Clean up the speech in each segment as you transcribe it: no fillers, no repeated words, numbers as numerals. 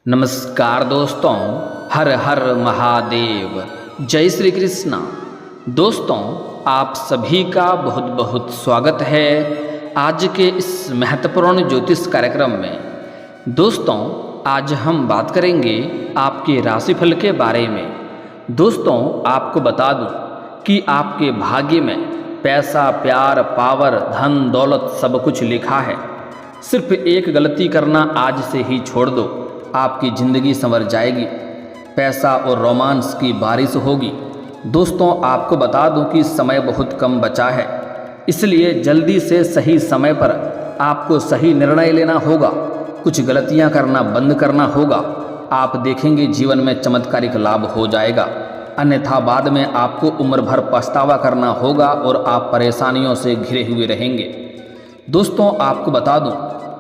नमस्कार दोस्तों, हर हर महादेव, जय श्री कृष्णा। दोस्तों, आप सभी का बहुत बहुत स्वागत है आज के इस महत्वपूर्ण ज्योतिष कार्यक्रम में। दोस्तों, आज हम बात करेंगे आपके राशिफल के बारे में। दोस्तों, आपको बता दूं कि आपके भाग्य में पैसा, प्यार, पावर, धन, दौलत सब कुछ लिखा है। सिर्फ एक गलती करना आज से ही छोड़ दो, आपकी ज़िंदगी संवर जाएगी। पैसा और रोमांस की बारिश होगी। दोस्तों, आपको बता दूं कि समय बहुत कम बचा है, इसलिए जल्दी से सही समय पर आपको सही निर्णय लेना होगा। कुछ गलतियां करना बंद करना होगा। आप देखेंगे जीवन में चमत्कारिक लाभ हो जाएगा, अन्यथा बाद में आपको उम्र भर पछतावा करना होगा और आप परेशानियों से घिरे हुए रहेंगे। दोस्तों, आपको बता दूं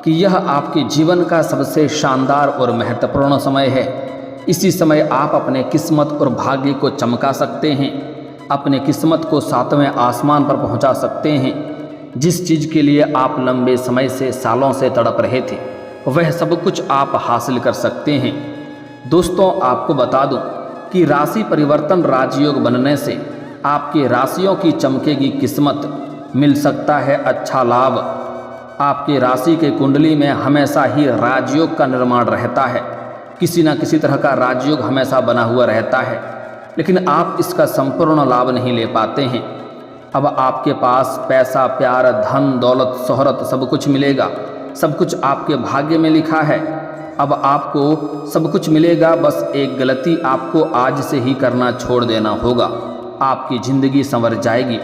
कि यह आपके जीवन का सबसे शानदार और महत्वपूर्ण समय है। इसी समय आप अपने किस्मत और भाग्य को चमका सकते हैं, अपने किस्मत को 7वें आसमान पर पहुंचा सकते हैं। जिस चीज़ के लिए आप लंबे समय से, सालों से तड़प रहे थे, वह सब कुछ आप हासिल कर सकते हैं। दोस्तों, आपको बता दूं कि राशि परिवर्तन राजयोग बनने से आपकी राशियों की चमकेगी किस्मत, मिल सकता है अच्छा लाभ। आपकी राशि के कुंडली में हमेशा ही राजयोग का निर्माण रहता है। किसी न किसी तरह का राजयोग हमेशा बना हुआ रहता है, लेकिन आप इसका संपूर्ण लाभ नहीं ले पाते हैं। अब आपके पास पैसा, प्यार, धन, दौलत, शोहरत सब कुछ मिलेगा। सब कुछ आपके भाग्य में लिखा है। अब आपको सब कुछ मिलेगा, बस एक गलती आपको आज से ही करना छोड़ देना होगा। आपकी ज़िंदगी संवर जाएगी।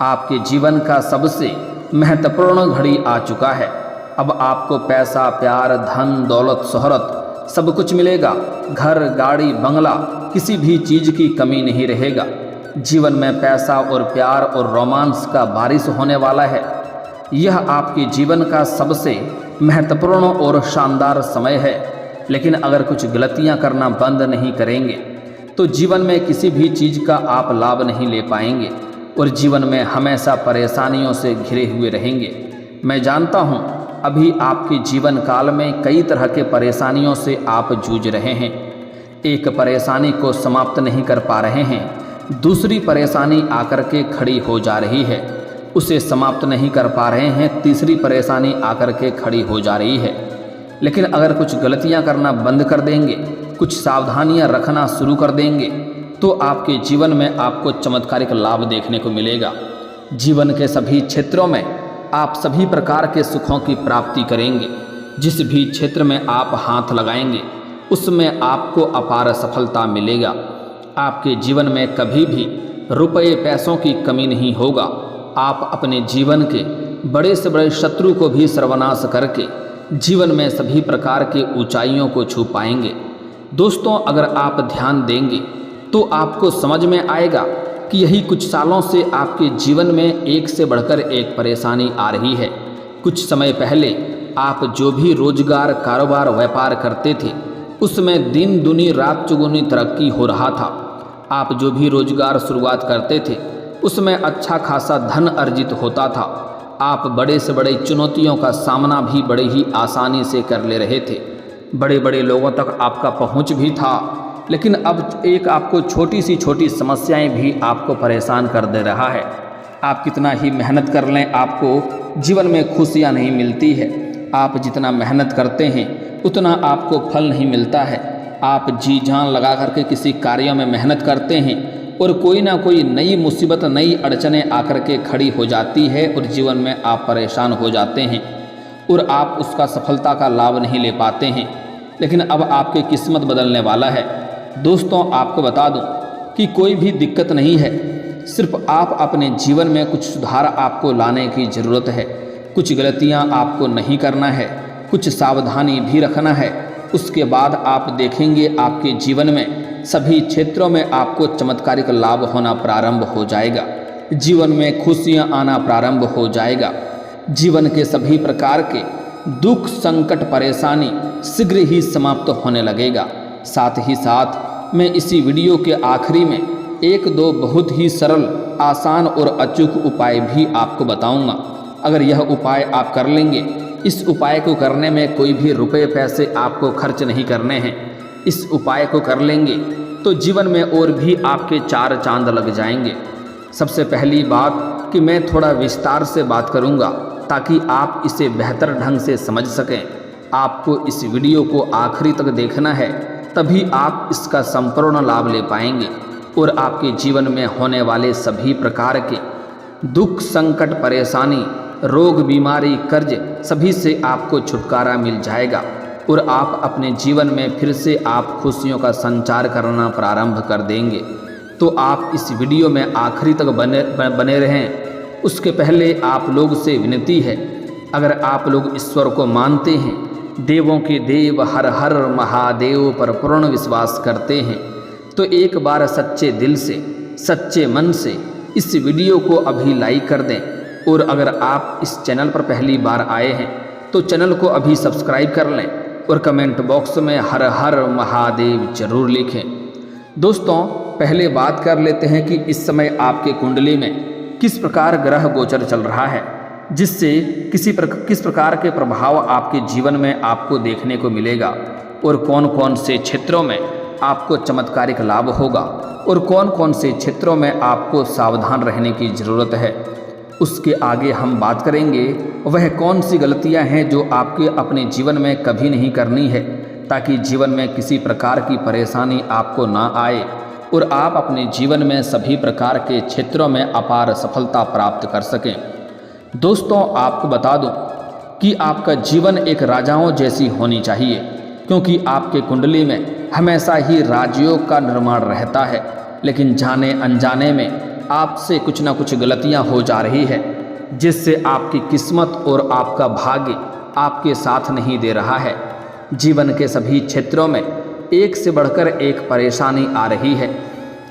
आपके जीवन का सबसे महत्वपूर्ण घड़ी आ चुका है। अब आपको पैसा, प्यार, धन, दौलत, शोहरत सब कुछ मिलेगा। घर, गाड़ी, बंगला, किसी भी चीज़ की कमी नहीं रहेगा। जीवन में पैसा और प्यार और रोमांस का बारिश होने वाला है। यह आपके जीवन का सबसे महत्वपूर्ण और शानदार समय है। लेकिन अगर कुछ गलतियां करना बंद नहीं करेंगे तो जीवन में किसी भी चीज़ का आप लाभ नहीं ले पाएंगे और जीवन में हमेशा परेशानियों से घिरे हुए रहेंगे। मैं जानता हूं, अभी आपके जीवन काल में कई तरह के परेशानियों से आप जूझ रहे हैं। एक परेशानी को समाप्त नहीं कर पा रहे हैं, दूसरी परेशानी आकर के खड़ी हो जा रही है। उसे समाप्त नहीं कर पा रहे हैं, तीसरी परेशानी आकर के खड़ी हो जा रही है। लेकिन अगर कुछ गलतियां करना बंद कर देंगे, कुछ सावधानियां रखना शुरू कर देंगे, तो आपके जीवन में आपको चमत्कारिक लाभ देखने को मिलेगा। जीवन के सभी क्षेत्रों में आप सभी प्रकार के सुखों की प्राप्ति करेंगे। जिस भी क्षेत्र में आप हाथ लगाएंगे, उसमें आपको अपार सफलता मिलेगा। आपके जीवन में कभी भी रुपये पैसों की कमी नहीं होगा। आप अपने जीवन के बड़े से बड़े शत्रु को भी सर्वनाश करके जीवन में सभी प्रकार के ऊंचाइयों को छू पाएंगे। दोस्तों, अगर आप ध्यान देंगे तो आपको समझ में आएगा कि यही कुछ सालों से आपके जीवन में एक से बढ़कर एक परेशानी आ रही है। कुछ समय पहले आप जो भी रोजगार, कारोबार, व्यापार करते थे, उसमें दिन दुनी रात चौगुनी तरक्की हो रहा था। आप जो भी रोजगार शुरुआत करते थे, उसमें अच्छा खासा धन अर्जित होता था। आप बड़े से बड़े चुनौतियों का सामना भी बड़े ही आसानी से कर ले रहे थे। बड़े बड़े लोगों तक आपका पहुंच भी था। लेकिन अब एक आपको छोटी सी छोटी समस्याएं भी आपको परेशान कर दे रहा है। आप कितना ही मेहनत कर लें, आपको जीवन में खुशियां नहीं मिलती है। आप जितना मेहनत करते हैं, उतना आपको फल नहीं मिलता है। आप जी जान लगा करके किसी कार्य में मेहनत करते हैं और कोई ना कोई नई मुसीबत, नई अड़चनें आकर के खड़ी हो जाती है और जीवन में आप परेशान हो जाते हैं और आप उसका सफलता का लाभ नहीं ले पाते हैं। लेकिन अब आपकी किस्मत बदलने वाला है। दोस्तों, आपको बता दूं कि कोई भी दिक्कत नहीं है, सिर्फ आप अपने जीवन में कुछ सुधार आपको लाने की ज़रूरत है। कुछ गलतियां आपको नहीं करना है, कुछ सावधानी भी रखना है। उसके बाद आप देखेंगे आपके जीवन में सभी क्षेत्रों में आपको चमत्कारिक लाभ होना प्रारंभ हो जाएगा। जीवन में खुशियां आना प्रारंभ हो जाएगा। जीवन के सभी प्रकार के दुख, संकट, परेशानी शीघ्र ही समाप्त होने लगेगा। साथ ही साथ मैं इसी वीडियो के आखिरी में एक दो बहुत ही सरल, आसान और अचूक उपाय भी आपको बताऊंगा। अगर यह उपाय आप कर लेंगे इस उपाय को करने में कोई भी रुपए पैसे आपको खर्च नहीं करने हैं। इस उपाय को कर लेंगे तो जीवन में और भी आपके 4 चांद लग जाएंगे। सबसे पहली बात कि मैं थोड़ा विस्तार से बात करूंगा ताकि आप इसे बेहतर ढंग से समझ सकें। आपको इस वीडियो को आखिरी तक देखना है, तभी आप इसका संपूर्ण लाभ ले पाएंगे और आपके जीवन में होने वाले सभी प्रकार के दुख, संकट, परेशानी, रोग, बीमारी, कर्ज सभी से आपको छुटकारा मिल जाएगा और आप अपने जीवन में फिर से आप खुशियों का संचार करना प्रारंभ कर देंगे। तो आप इस वीडियो में आखिरी तक बने रहें। उसके पहले आप लोग से विनती है, अगर आप लोग ईश्वर को मानते हैं, देवों के देव हर हर महादेव पर पूर्ण विश्वास करते हैं, तो एक बार सच्चे दिल से, सच्चे मन से इस वीडियो को अभी लाइक कर दें। और अगर आप इस चैनल पर पहली बार आए हैं तो चैनल को अभी सब्सक्राइब कर लें और कमेंट बॉक्स में हर हर महादेव जरूर लिखें। दोस्तों, पहले बात कर लेते हैं कि इस समय आपके कुंडली में किस प्रकार ग्रह गोचर चल रहा है, जिससे किस प्रकार के प्रभाव आपके जीवन में आपको देखने को मिलेगा और कौन कौन से क्षेत्रों में आपको चमत्कारिक लाभ होगा और कौन कौन से क्षेत्रों में आपको सावधान रहने की ज़रूरत है। उसके आगे हम बात करेंगे वह कौन सी गलतियां हैं जो आपके अपने जीवन में कभी नहीं करनी है, ताकि जीवन में किसी प्रकार की परेशानी आपको ना आए और आप अपने जीवन में सभी प्रकार के क्षेत्रों में अपार सफलता प्राप्त कर सकें। दोस्तों, आपको बता दूं कि आपका जीवन एक राजाओं जैसी होनी चाहिए, क्योंकि आपके कुंडली में हमेशा ही राजयोग का निर्माण रहता है, लेकिन जाने अनजाने में आपसे कुछ ना कुछ गलतियां हो जा रही है, जिससे आपकी किस्मत और आपका भाग्य आपके साथ नहीं दे रहा है। जीवन के सभी क्षेत्रों में एक से बढ़कर एक परेशानी आ रही है,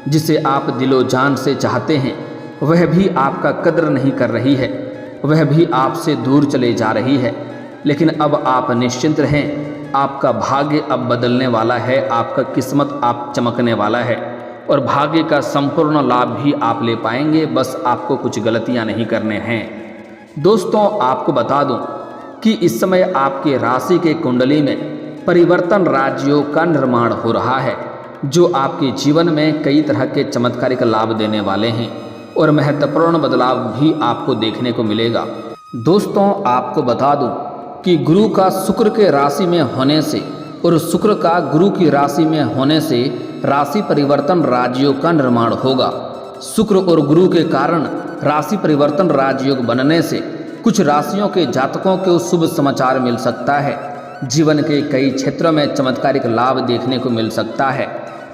जिसे आप दिलो जान से चाहते हैं, वह भी आपका कद्र नहीं कर रही है, वह भी आपसे दूर चले जा रही है। लेकिन अब आप निश्चिंत रहें, आपका भाग्य अब बदलने वाला है, आपका किस्मत आप चमकने वाला है और भाग्य का संपूर्ण लाभ भी आप ले पाएंगे। बस आपको कुछ गलतियां नहीं करने हैं। दोस्तों, आपको बता दूं कि इस समय आपके राशि के कुंडली में परिवर्तन राजयोग का निर्माण हो रहा है, जो आपके जीवन में कई तरह के चमत्कारिक लाभ देने वाले हैं और महत्वपूर्ण बदलाव भी आपको देखने को मिलेगा। दोस्तों, आपको बता दूं कि गुरु का शुक्र के राशि में होने से और शुक्र का गुरु की राशि में होने से राशि परिवर्तन राजयोग का निर्माण होगा। शुक्र और गुरु के कारण राशि परिवर्तन राजयोग बनने से कुछ राशियों के जातकों को शुभ समाचार मिल सकता है। जीवन के कई क्षेत्रों में चमत्कारिक लाभ देखने को मिल सकता है।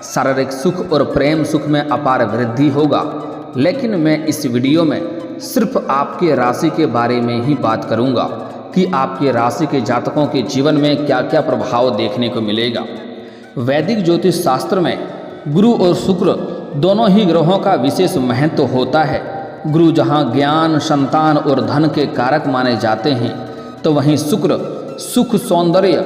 शारीरिक सुख और प्रेम सुख में अपार वृद्धि होगा। लेकिन मैं इस वीडियो में सिर्फ आपके राशि के बारे में ही बात करूंगा कि आपके राशि के जातकों के जीवन में क्या क्या प्रभाव देखने को मिलेगा। वैदिक ज्योतिष शास्त्र में गुरु और शुक्र दोनों ही ग्रहों का विशेष महत्व होता है। गुरु जहां ज्ञान, संतान और धन के कारक माने जाते हैं, तो वहीं शुक्र सुख, सौंदर्य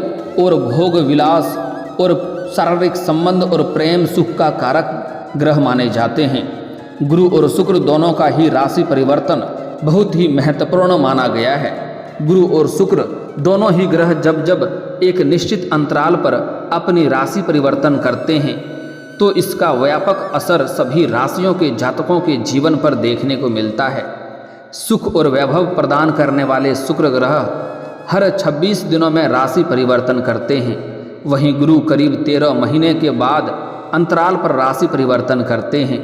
और भोग विलास और शारीरिक संबंध और प्रेम सुख का कारक ग्रह माने जाते हैं। गुरु और शुक्र दोनों का ही राशि परिवर्तन बहुत ही महत्वपूर्ण माना गया है। गुरु और शुक्र दोनों ही ग्रह जब जब एक निश्चित अंतराल पर अपनी राशि परिवर्तन करते हैं, तो इसका व्यापक असर सभी राशियों के जातकों के जीवन पर देखने को मिलता है। सुख और वैभव प्रदान करने वाले शुक्र ग्रह हर 26 दिनों में राशि परिवर्तन करते हैं। वहीं गुरु करीब 13 महीने के बाद अंतराल पर राशि परिवर्तन करते हैं।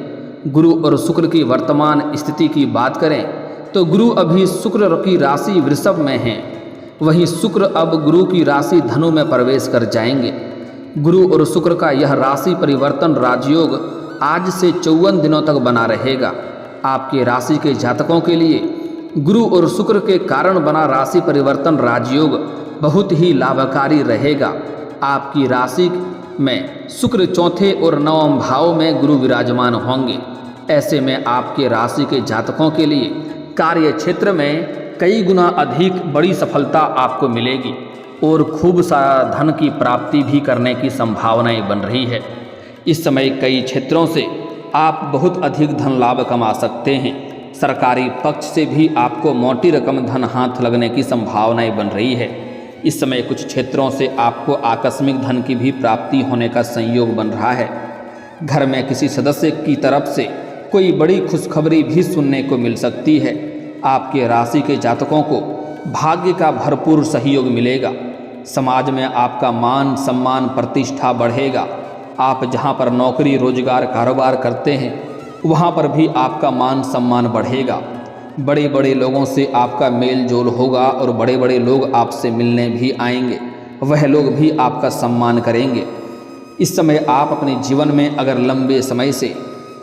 गुरु और शुक्र की वर्तमान स्थिति की बात करें तो गुरु अभी शुक्र की राशि वृषभ में है, वहीं शुक्र अब गुरु की राशि धनु में प्रवेश कर जाएंगे। गुरु और शुक्र का यह राशि परिवर्तन राजयोग आज से 54 दिनों तक बना रहेगा। आपके राशि के जातकों के लिए गुरु और शुक्र के कारण बना राशि परिवर्तन राजयोग बहुत ही लाभकारी रहेगा। आपकी राशि में शुक्र चौथे और नवम भाव में गुरु विराजमान होंगे। ऐसे में आपके राशि के जातकों के लिए कार्य क्षेत्र में कई गुना अधिक बड़ी सफलता आपको मिलेगी और खूब सारा धन की प्राप्ति भी करने की संभावनाएं बन रही है। इस समय कई क्षेत्रों से आप बहुत अधिक धन लाभ कमा सकते हैं। सरकारी पक्ष से भी आपको मोटी रकम धन हाथ लगने की संभावनाएं बन रही है। इस समय कुछ क्षेत्रों से आपको आकस्मिक धन की भी प्राप्ति होने का संयोग बन रहा है। घर में किसी सदस्य की तरफ से कोई बड़ी खुशखबरी भी सुनने को मिल सकती है। आपके राशि के जातकों को भाग्य का भरपूर सहयोग मिलेगा। समाज में आपका मान सम्मान प्रतिष्ठा बढ़ेगा। आप जहां पर नौकरी रोजगार कारोबार करते हैं वहां पर भी आपका मान सम्मान बढ़ेगा। बड़े बड़े लोगों से आपका मेल जोल होगा और बड़े बड़े लोग आपसे मिलने भी आएंगे। वह लोग भी आपका सम्मान करेंगे। इस समय आप अपने जीवन में अगर लंबे समय से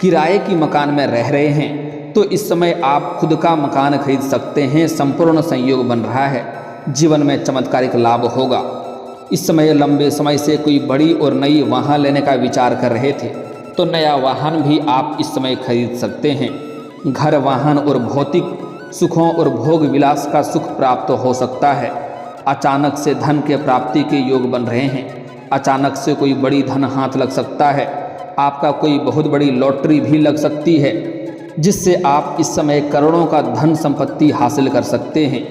किराए की मकान में रह रहे हैं तो इस समय आप खुद का मकान खरीद सकते हैं। संपूर्ण संयोग बन रहा है। जीवन में चमत्कारिक लाभ होगा। इस समय लंबे समय से कोई बड़ी और नई वाहन लेने का विचार कर रहे थे तो नया वाहन भी आप इस समय खरीद सकते हैं। घर वाहन और भौतिक सुखों और भोग विलास का सुख प्राप्त हो सकता है। अचानक से धन के प्राप्ति के योग बन रहे हैं। अचानक से कोई बड़ी धन हाथ लग सकता है। आपका कोई बहुत बड़ी लॉटरी भी लग सकती है जिससे आप इस समय करोड़ों का धन संपत्ति हासिल कर सकते हैं।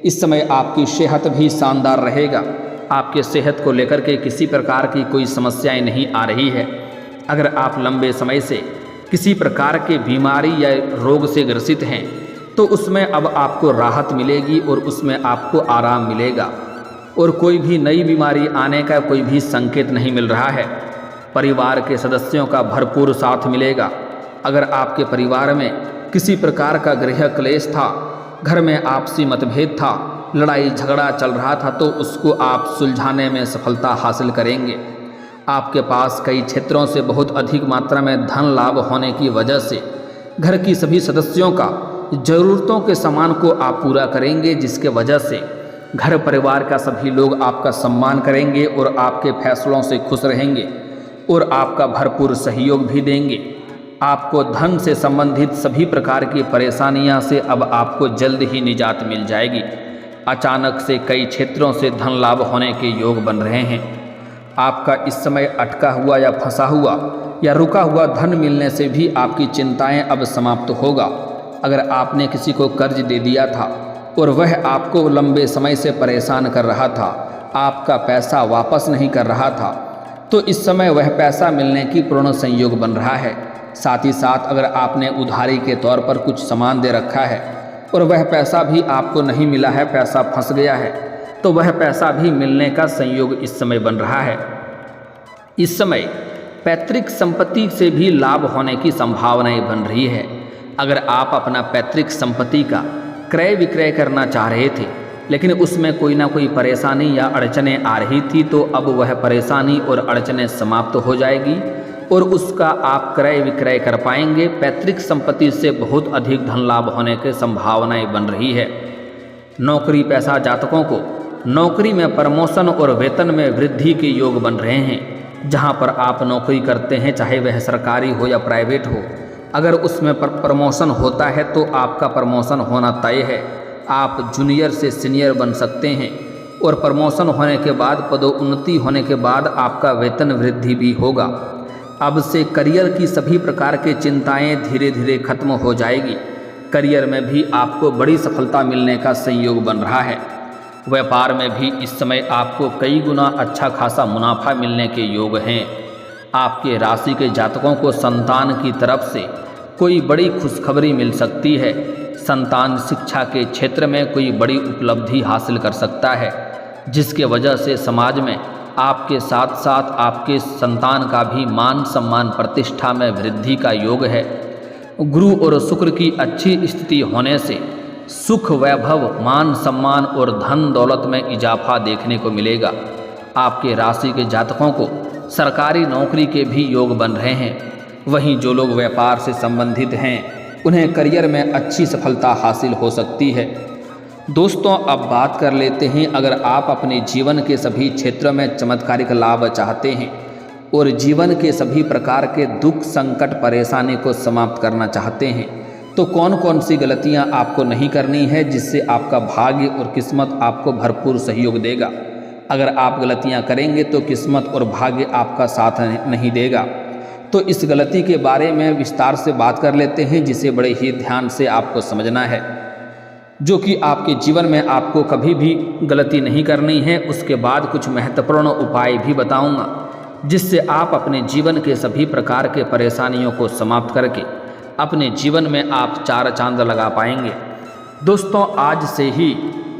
इस समय आपकी सेहत भी शानदार रहेगा। आपके सेहत को लेकर के किसी प्रकार की कोई समस्याएं नहीं आ रही है। अगर आप लंबे समय से किसी प्रकार के बीमारी या रोग से ग्रसित हैं तो उसमें अब आपको राहत मिलेगी और उसमें आपको आराम मिलेगा और कोई भी नई बीमारी आने का कोई भी संकेत नहीं मिल रहा है। परिवार के सदस्यों का भरपूर साथ मिलेगा। अगर आपके परिवार में किसी प्रकार का गृह क्लेश था, घर में आपसी मतभेद था, लड़ाई झगड़ा चल रहा था तो उसको आप सुलझाने में सफलता हासिल करेंगे। आपके पास कई क्षेत्रों से बहुत अधिक मात्रा में धन लाभ होने की वजह से घर की सभी सदस्यों का ज़रूरतों के सामान को आप पूरा करेंगे, जिसके वजह से घर परिवार का सभी लोग आपका सम्मान करेंगे और आपके फैसलों से खुश रहेंगे और आपका भरपूर सहयोग भी देंगे। आपको धन से संबंधित सभी प्रकार की परेशानियां से अब आपको जल्द ही निजात मिल जाएगी। अचानक से कई क्षेत्रों से धन लाभ होने के योग बन रहे हैं। आपका इस समय अटका हुआ या फंसा हुआ या रुका हुआ धन मिलने से भी आपकी चिंताएं अब समाप्त होगा। अगर आपने किसी को कर्ज दे दिया था और वह आपको लंबे समय से परेशान कर रहा था, आपका पैसा वापस नहीं कर रहा था, तो इस समय वह पैसा मिलने की पूर्ण संयोग बन रहा है। साथ ही साथ अगर आपने उधारी के तौर पर कुछ सामान दे रखा है और वह पैसा भी आपको नहीं मिला है, पैसा फंस गया है, तो वह पैसा भी मिलने का संयोग इस समय बन रहा है। इस समय पैतृक संपत्ति से भी लाभ होने की संभावनाएं बन रही है। अगर आप अपना पैतृक संपत्ति का क्रय विक्रय करना चाह रहे थे लेकिन उसमें कोई ना कोई परेशानी या अड़चनें आ रही थी तो अब वह परेशानी और अड़चनें समाप्त हो जाएगी और उसका आप क्रय विक्रय कर पाएंगे। पैतृक संपत्ति से बहुत अधिक धन लाभ होने की संभावनाएं बन रही है। नौकरी पेशा जातकों को नौकरी में प्रमोशन और वेतन में वृद्धि के योग बन रहे हैं। जहां पर आप नौकरी करते हैं, चाहे वह सरकारी हो या प्राइवेट हो, अगर उसमें प्रमोशन होता है तो आपका प्रमोशन होना तय है। आप जूनियर से सीनियर बन सकते हैं और प्रमोशन होने के बाद पदोन्नति होने के बाद आपका वेतन वृद्धि भी होगा। अब से करियर की सभी प्रकार की चिंताएं धीरे धीरे खत्म हो जाएगी। करियर में भी आपको बड़ी सफलता मिलने का संयोग बन रहा है। व्यापार में भी इस समय आपको कई गुना अच्छा खासा मुनाफा मिलने के योग हैं। आपके राशि के जातकों को संतान की तरफ से कोई बड़ी खुशखबरी मिल सकती है। संतान शिक्षा के क्षेत्र में कोई बड़ी उपलब्धि हासिल कर सकता है, जिसके वजह से समाज में आपके साथ साथ आपके संतान का भी मान सम्मान प्रतिष्ठा में वृद्धि का योग है। गुरु और शुक्र की अच्छी स्थिति होने से सुख वैभव मान सम्मान और धन दौलत में इजाफा देखने को मिलेगा। आपके राशि के जातकों को सरकारी नौकरी के भी योग बन रहे हैं। वहीं जो लोग व्यापार से संबंधित हैं उन्हें करियर में अच्छी सफलता हासिल हो सकती है। दोस्तों, अब बात कर लेते हैं, अगर आप अपने जीवन के सभी क्षेत्रों में चमत्कारिक लाभ चाहते हैं और जीवन के सभी प्रकार के दुख संकट परेशानी को समाप्त करना चाहते हैं तो कौन कौन सी गलतियां आपको नहीं करनी है जिससे आपका भाग्य और किस्मत आपको भरपूर सहयोग देगा। अगर आप गलतियां करेंगे तो किस्मत और भाग्य आपका साथ नहीं देगा। तो इस गलती के बारे में विस्तार से बात कर लेते हैं, जिसे बड़े ही ध्यान से आपको समझना है, जो कि आपके जीवन में आपको कभी भी गलती नहीं करनी है। उसके बाद कुछ महत्वपूर्ण उपाय भी बताऊंगा, जिससे आप अपने जीवन के सभी प्रकार के परेशानियों को समाप्त करके अपने जीवन में आप चार चांद लगा पाएंगे। दोस्तों, आज से ही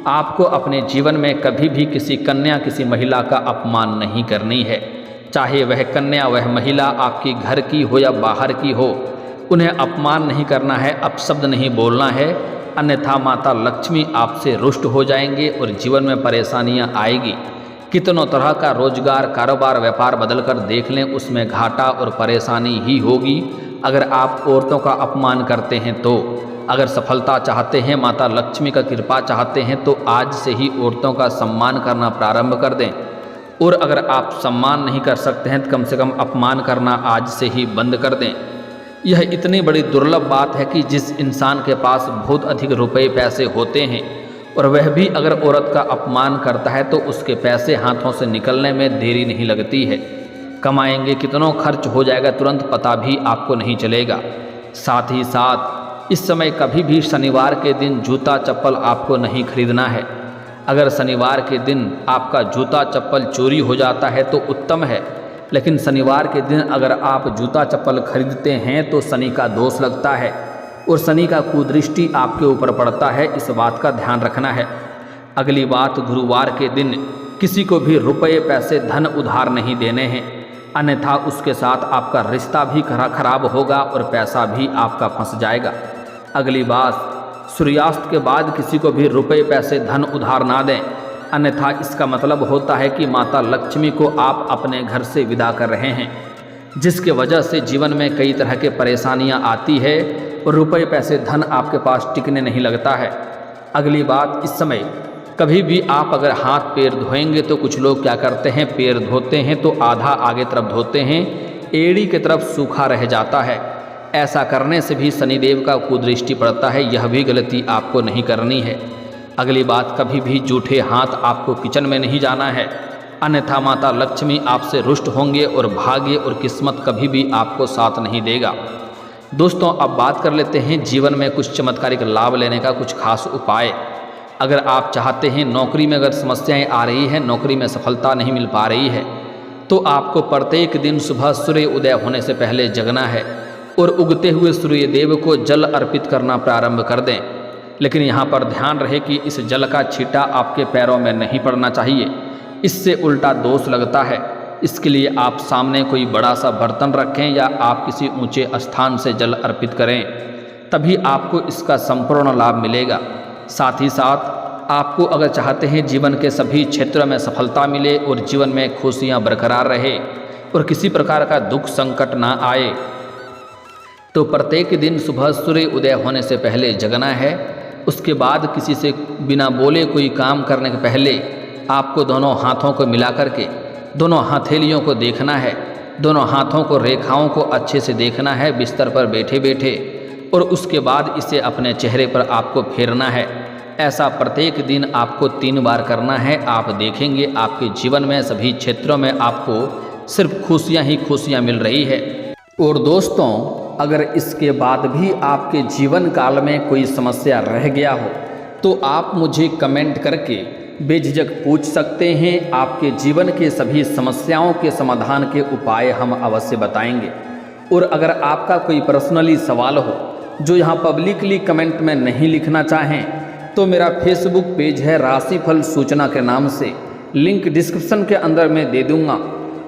आपको अपने जीवन में कभी भी किसी कन्या, किसी महिला का अपमान नहीं करनी है। चाहे वह कन्या, वह महिला आपकी घर की हो या बाहर की हो, उन्हें अपमान नहीं करना है, अपशब्द नहीं बोलना है, अन्यथा माता लक्ष्मी आपसे रुष्ट हो जाएंगे और जीवन में परेशानियां आएगी। कितनों तरह का रोजगार, कारोबार, व्यापार बदल कर देख लें, उसमें घाटा और परेशानी ही होगी अगर आप औरतों का अपमान करते हैं तो। अगर सफलता चाहते हैं, माता लक्ष्मी का कृपा चाहते हैं, तो आज से ही औरतों का सम्मान करना प्रारंभ कर दें। और अगर आप सम्मान नहीं कर सकते हैं तो कम से कम अपमान करना आज से ही बंद कर दें। यह इतनी बड़ी दुर्लभ बात है कि जिस इंसान के पास बहुत अधिक रुपए पैसे होते हैं और वह भी अगर औरत का अपमान करता है तो उसके पैसे हाथों से निकलने में देरी नहीं लगती है। कमाएंगे कितनों, खर्च हो जाएगा तुरंत, पता भी आपको नहीं चलेगा। साथ ही साथ इस समय कभी भी शनिवार के दिन जूता चप्पल आपको नहीं खरीदना है। अगर शनिवार के दिन आपका जूता चप्पल चोरी हो जाता है तो उत्तम है, लेकिन शनिवार के दिन अगर आप जूता चप्पल खरीदते हैं तो शनि का दोष लगता है और शनि का कुदृष्टि आपके ऊपर पड़ता है। इस बात का ध्यान रखना है। अगली बात, गुरुवार के दिन किसी को भी रुपये, पैसे, धन उधार नहीं देने हैं, अन्यथा उसके साथ आपका रिश्ता भी खराब होगा और पैसा भी आपका फंस जाएगा। अगली बात, सूर्यास्त के बाद किसी को भी रुपए, पैसे, धन उधार ना दें, अन्यथा इसका मतलब होता है कि माता लक्ष्मी को आप अपने घर से विदा कर रहे हैं, जिसके वजह से जीवन में कई तरह के परेशानियां आती है और रुपए, पैसे, धन आपके पास टिकने नहीं लगता है। अगली बात, इस समय कभी भी आप अगर हाथ पैर धोएंगे तो कुछ लोग क्या करते हैं, पैर धोते हैं तो आधा आगे तरफ धोते हैं, एड़ी की तरफ सूखा रह जाता है। ऐसा करने से भी शनिदेव का कुदृष्टि पड़ता है, यह भी गलती आपको नहीं करनी है। अगली बात, कभी भी जूठे हाथ आपको किचन में नहीं जाना है, अन्यथा माता लक्ष्मी आपसे रुष्ट होंगे और भाग्य और किस्मत कभी भी आपको साथ नहीं देगा। दोस्तों, अब बात कर लेते हैं जीवन में कुछ चमत्कारिक लाभ लेने का कुछ खास उपाय। अगर आप चाहते हैं, नौकरी में अगर समस्याएं आ रही हैं, नौकरी में सफलता नहीं मिल पा रही है, तो आपको प्रत्येक दिन सुबह सूर्य उदय होने से पहले जगना है और उगते हुए सूर्य देव को जल अर्पित करना प्रारंभ कर दें। लेकिन यहाँ पर ध्यान रहे कि इस जल का छींटा आपके पैरों में नहीं पड़ना चाहिए, इससे उल्टा दोष लगता है। इसके लिए आप सामने कोई बड़ा सा बर्तन रखें या आप किसी ऊंचे स्थान से जल अर्पित करें, तभी आपको इसका संपूर्ण लाभ मिलेगा। साथ ही साथ आपको अगर चाहते हैं जीवन के सभी क्षेत्रों में सफलता मिले और जीवन में खुशियाँ बरकरार रहे और किसी प्रकार का दुख संकट ना आए, तो प्रत्येक दिन सुबह सूर्य उदय होने से पहले जगना है। उसके बाद किसी से बिना बोले कोई काम करने के पहले आपको दोनों हाथों को मिला करके दोनों हथेलियों को देखना है, दोनों हाथों को, रेखाओं को अच्छे से देखना है बिस्तर पर बैठे बैठे, और उसके बाद इसे अपने चेहरे पर आपको फेरना है। ऐसा प्रत्येक दिन आपको 3 बार करना है। आप देखेंगे आपके जीवन में सभी क्षेत्रों में आपको सिर्फ खुशियाँ ही खुशियाँ मिल रही है। और दोस्तों, अगर इसके बाद भी आपके जीवन काल में कोई समस्या रह गया हो तो आप मुझे कमेंट करके बेझिझक पूछ सकते हैं। आपके जीवन के सभी समस्याओं के समाधान के उपाय हम अवश्य बताएंगे। और अगर आपका कोई पर्सनली सवाल हो जो यहाँ पब्लिकली कमेंट में नहीं लिखना चाहें, तो मेरा फेसबुक पेज है राशिफल सूचना के नाम से, लिंक डिस्क्रिप्शन के अंदर मैं दे दूँगा।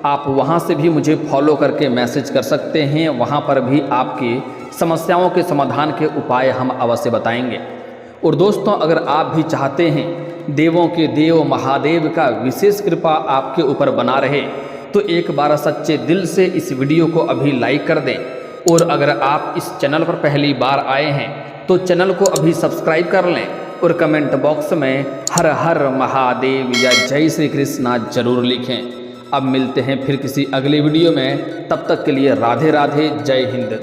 आप वहां से भी मुझे फॉलो करके मैसेज कर सकते हैं। वहां पर भी आपकी समस्याओं के समाधान के उपाय हम अवश्य बताएंगे। और दोस्तों, अगर आप भी चाहते हैं देवों के देव महादेव का विशेष कृपा आपके ऊपर बना रहे, तो एक बार सच्चे दिल से इस वीडियो को अभी लाइक कर दें। और अगर आप इस चैनल पर पहली बार आए हैं तो चैनल को अभी सब्सक्राइब कर लें और कमेंट बॉक्स में हर हर महादेव या जय श्री कृष्णा जरूर लिखें। अब मिलते हैं फिर किसी अगले वीडियो में, तब तक के लिए राधे राधे, जय हिंद।